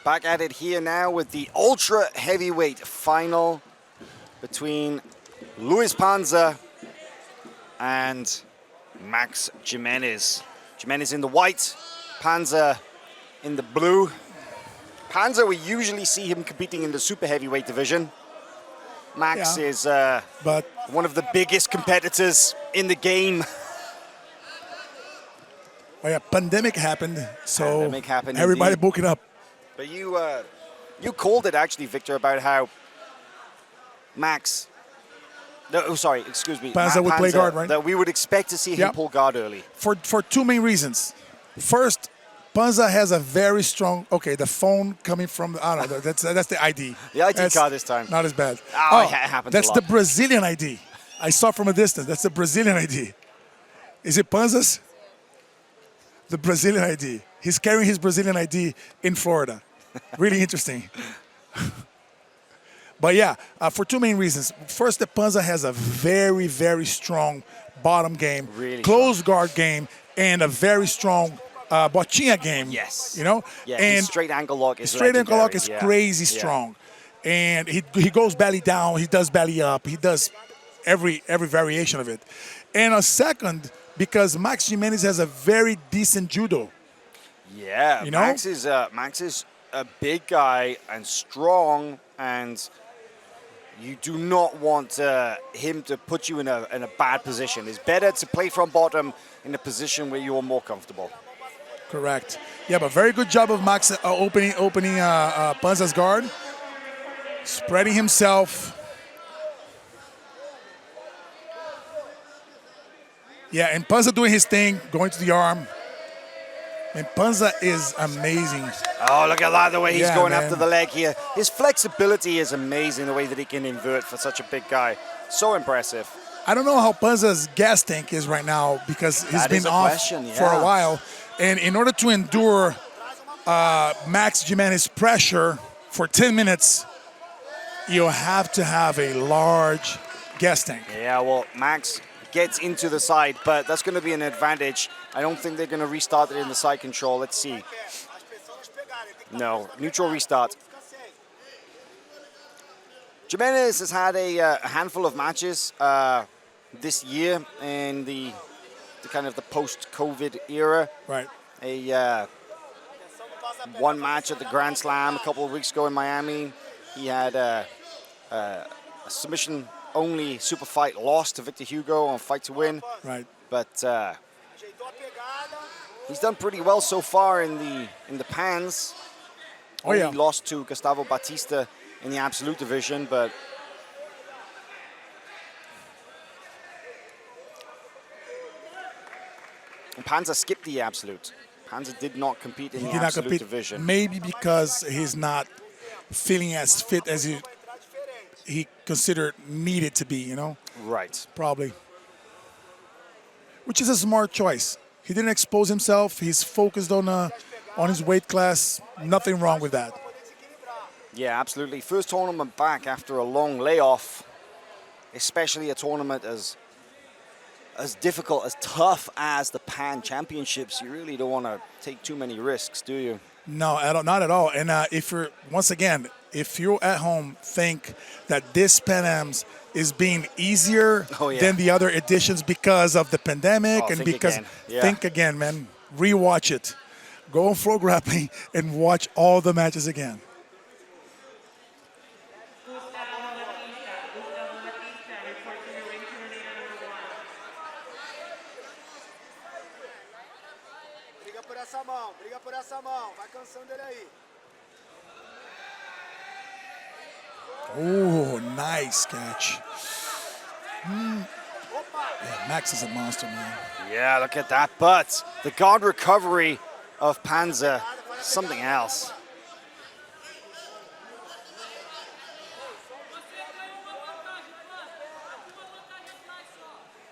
Back at it here now with the ultra heavyweight final between Luiz Panza and Max Gimenis. Gimenis in the white, Panza in the blue. Panza, we usually see him competing in the super heavyweight division. Max is but one of the biggest competitors in the game. Oh yeah, pandemic happened, so Pandemic happened, everybody indeed. booking up. But you called it actually, Victor, about how Max, excuse me, Panza would play guard, right? That we would expect to see him pull guard early. For two main reasons. First, Panza has a very strong. Okay, the phone coming from I don't know. That's the ID. The ID card this time. Not as bad. Oh, it happens that's a lot. the Brazilian ID. I saw from a distance. That's the Brazilian ID. Is it Panza's? The Brazilian ID. He's carrying his Brazilian ID in Florida. Really interesting. But yeah, for two main reasons. First, the Panza has a very, very strong bottom game, really close guard game, and a very strong bochinha game. Yes. You know? Yeah, and his straight ankle lock is straight ankle lock is legendary. crazy strong. And he goes belly down, he does belly up, he does every variation of it. And a second, because Max Gimenis has a very decent judo. Yeah, you know? Max is a big guy and strong, and you do not want him to put you in a bad position. It's better to play from bottom in a position where you are more comfortable. Correct. Yeah, but very good job of Max opening Panza's guard, spreading himself. Yeah, and Panza doing his thing, going to the arm. And Panza is amazing. Oh, look at that, the way he's going man. after the leg here. His flexibility is amazing, the way that he can invert for such a big guy. So impressive. I don't know how Panza's gas tank is right now because he's been off for a while. And in order to endure Max Gimenis' pressure for 10 minutes, you have to have a large gas tank. Yeah, well, Max gets into the side, but that's going to be an advantage. I don't think they're going to restart it in the side control. Let's see. No, neutral restart. Gimenis has had a handful of matches this year in the kind of the post-COVID era. Right. One match at the Grand Slam a couple of weeks ago in Miami. He had a submission-only super fight loss to Victor Hugo on Fight to Win. Right. But he's done pretty well so far in the pans. He lost to Gustavo Batista in the absolute division, but Panza skipped the absolute. Panza did not compete in the absolute division. Maybe because he's not feeling as fit as he considered needed to be, you know? Right. Probably. Which is a smart choice. He didn't expose himself. He's focused on his weight class. Nothing wrong with that. Yeah, absolutely. First tournament back after a long layoff, especially a tournament as difficult, as tough as the Pan Championships. You really don't want to take too many risks, do you? No, not at all. And if you're, once again, if you're at home, think that this Pan Ams is being easier than the other editions because of the pandemic and because think again, man. Rewatch it. Go on Flow Grappling and watch all the matches again. Briga por essa mão, vai cansando ele aí. Oh, nice catch. Yeah, Max is a monster, man. Yeah, look at that. But the guard recovery of Panza, something else.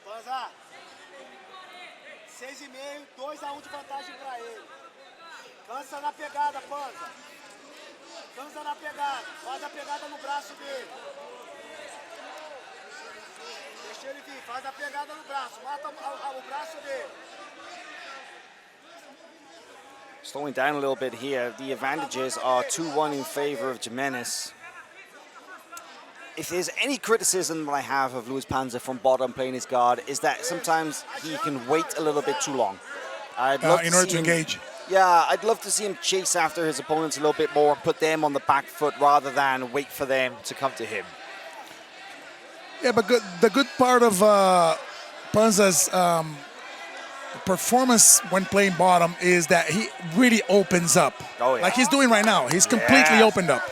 Panza, 6,5, 2-1 de vantagem para ele. Cansa na pegada, Panza. Cansa na pegada. Faz a pegada no braço dele. Deixa ele vir. Faz a pegada no braço. Mata o braço dele. Slowing down a little bit here. The advantages are 2-1 in favor of Gimenis. If there's any criticism that I have of Luiz Panza from bottom playing his guard, is that sometimes he can wait a little bit too long. In order to engage. Yeah, I'd love to see him chase after his opponents a little bit more, put them on the back foot rather than wait for them to come to him. Yeah, but the good part of Panza's performance when playing bottom is that he really opens up. Oh, yeah. Like he's doing right now. He's completely opened up.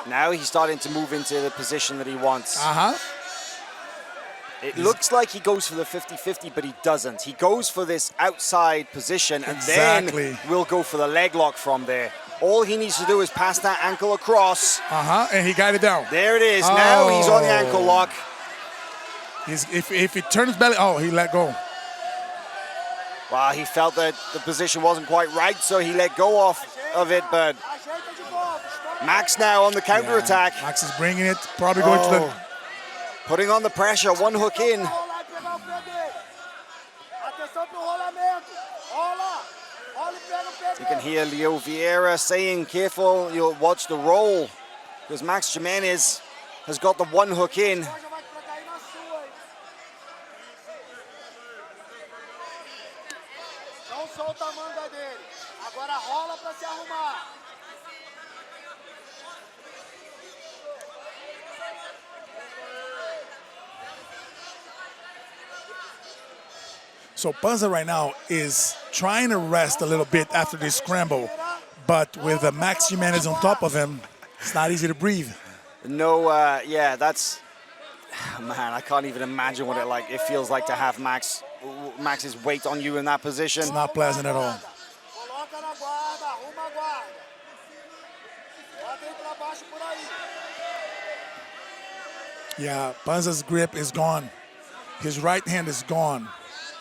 Now he's starting to move into the position that he wants. Uh-huh. It looks like he goes for the 50-50, but he doesn't. He goes for this outside position, and then will go for the leg lock from there. All he needs to do is pass that ankle across. Uh-huh, and he got it down. There it is. Oh. Now he's on the ankle lock. If he turns belly, he let go. Well, he felt that the position wasn't quite right, so he let go of it, but Max now on the counter-attack. Max is bringing it, probably going to the... Putting on the pressure, one hook in. You can hear Leo Vieira saying, careful, you'll watch the roll, because Max Gimenis has got the one hook in. So Panza right now is trying to rest a little bit after this scramble, but with Max Gimenis on top of him, it's not easy to breathe. No, yeah, that's... Man, I can't even imagine what it feels like to have Max's weight on you in that position. It's not pleasant at all. Yeah, Panza's grip is gone. His right hand is gone.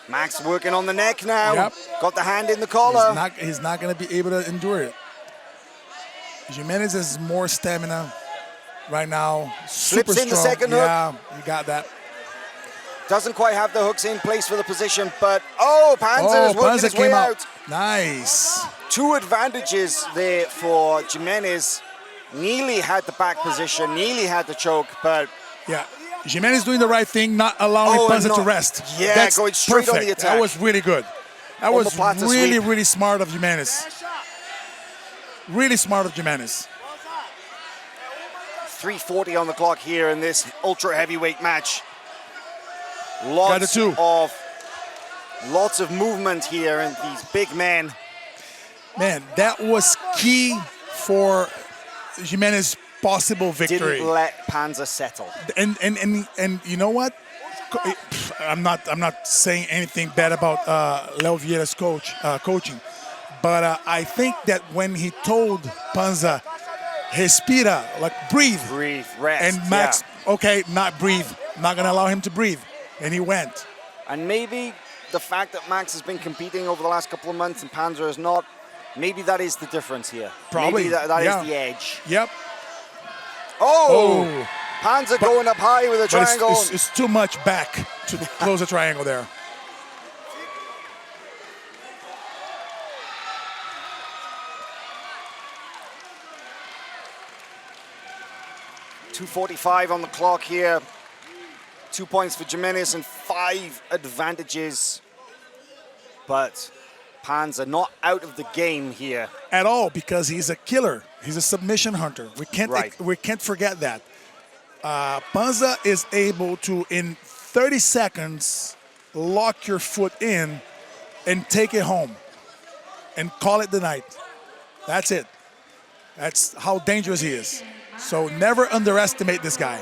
Max working on the neck now. Yep. Got the hand in the collar. He's not going to be able to endure it. Gimenis has more stamina right now. Super Slips in strong. the second hook. Yeah, you got that. Doesn't quite have the hooks in place for the position, but Panza is working his way out. Nice. Two advantages there for Gimenis. Nearly had the back position, nearly had the choke, but... Yeah. Gimenis doing the right thing, not allowing Panza to rest. Yeah, that's going straight perfect. on the attack. That was really good. That was really, really smart of Gimenis. Really smart of Gimenis. 3:40 on the clock here in this ultra heavyweight match. Lots of movement here in these big men. Man, that was key for Gimenis' possible victory. Didn't let Panza settle. And you know what? I'm not saying anything bad about Leo Vieira's coaching, but I think that when he told Panza, respira, like breathe, rest, and Max, okay, not breathe, not gonna allow him to breathe, and he went. And maybe the fact that Max has been competing over the last couple of months and Panza is not, maybe that is the difference here. Probably. Maybe that is the edge. Yep. Oh! Panza going up high with a triangle. It's too much back to close a triangle there. .245 on the clock here. 2 points for Gimenis and 5 advantages. But Panza not out of the game here. At all, because he's a killer. He's a submission hunter. We can't forget that. Panza is able to, in 30 seconds, lock your foot in and take it home and call it the night. That's it. That's how dangerous he is. So never underestimate this guy.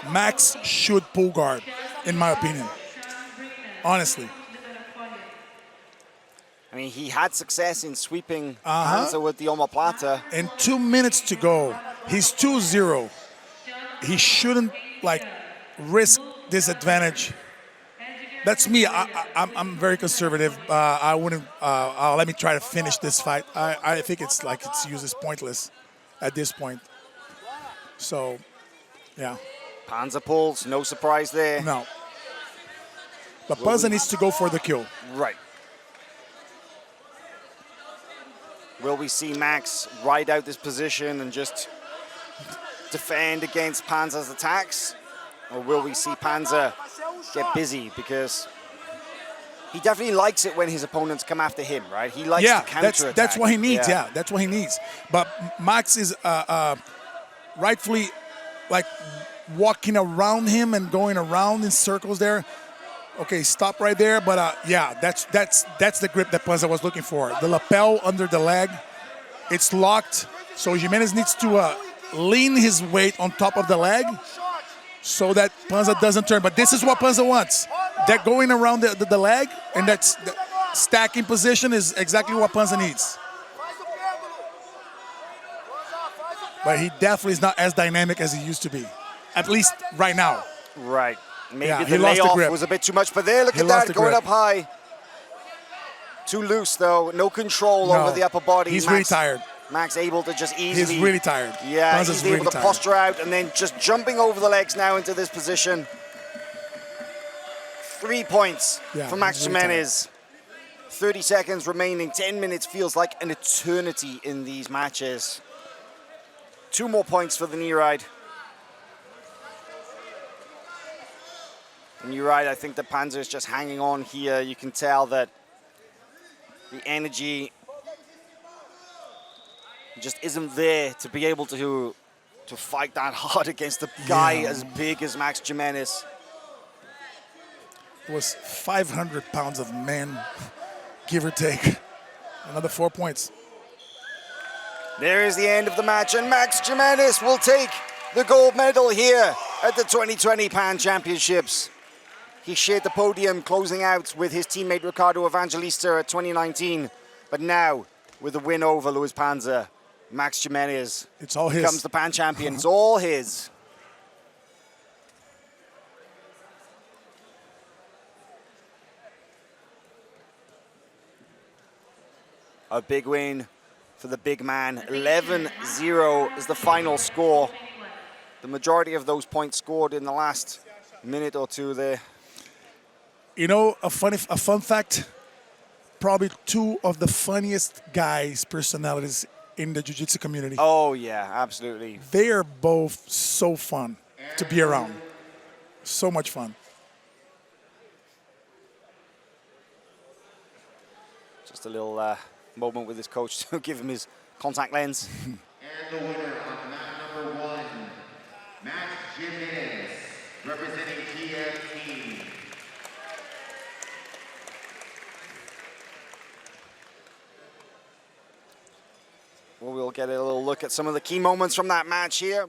Max should pull guard, in my opinion. Honestly. I mean, he had success in sweeping Panza with the omoplata. And 2 minutes to go. He's 2-0. He shouldn't, risk this advantage That's me. I'm very conservative. I wouldn't. Let me try to finish this fight. I think it's useless, pointless at this point. So, yeah. Panza pulls, no surprise there. No. But Panza needs to go for the kill. Right. Will we see Max ride out this position and just defend against Panza's attacks? Or will we see Panza get busy? Because he definitely likes it when his opponents come after him, right? He likes to counter-attack. That's what he needs, yeah. That's what he needs. But Max is rightfully like walking around him and going around in circles there. Okay, stop right there. But yeah, that's the grip that Panza was looking for. The lapel under the leg, it's locked. So Gimenis needs to lean his weight on top of the leg so that Panza doesn't turn. But this is what Panza wants. That going around the leg and that stacking position is exactly what Panza needs. But he definitely is not as dynamic as he used to be, at least right now. Right. Maybe the layoff grip was a bit too much, but there, look at that, going up high. Too loose, though. No control over the upper body. He's really tired. Max able to just easily... He's really tired. Yeah, he's able to posture out and then just jumping over the legs now into this position. 3 points for Max Gimenis. 30 seconds remaining. 10 minutes feels like an eternity in these matches. 2 more points for the knee ride. And you're right, I think that Panza is just hanging on here. You can tell that the energy just isn't there to be able to fight that hard against a guy as big as Max Gimenis. It was 500 pounds of man, give or take. Another 4 points. There is the end of the match, and Max Gimenis will take the gold medal here at the 2020 Pan Championships. He shared the podium closing out with his teammate Ricardo Evangelista at 2019. But now, with a win over Luiz Panza, Max Gimenis becomes the Pan champion. It's all his. A big win for the big man. 11-0 is the final score. The majority of those points scored in the last minute or two there. You know, a fun fact, probably 2 of the funniest guys, personalities in the Jiu-Jitsu community. Oh, yeah, absolutely. They are both so fun to be around. So much fun. Just a little moment with his coach to give him his contact lens. And the winner of match number 1, Max Gimenis, representing TFT. Well, we'll get a little look at some of the key moments from that match here.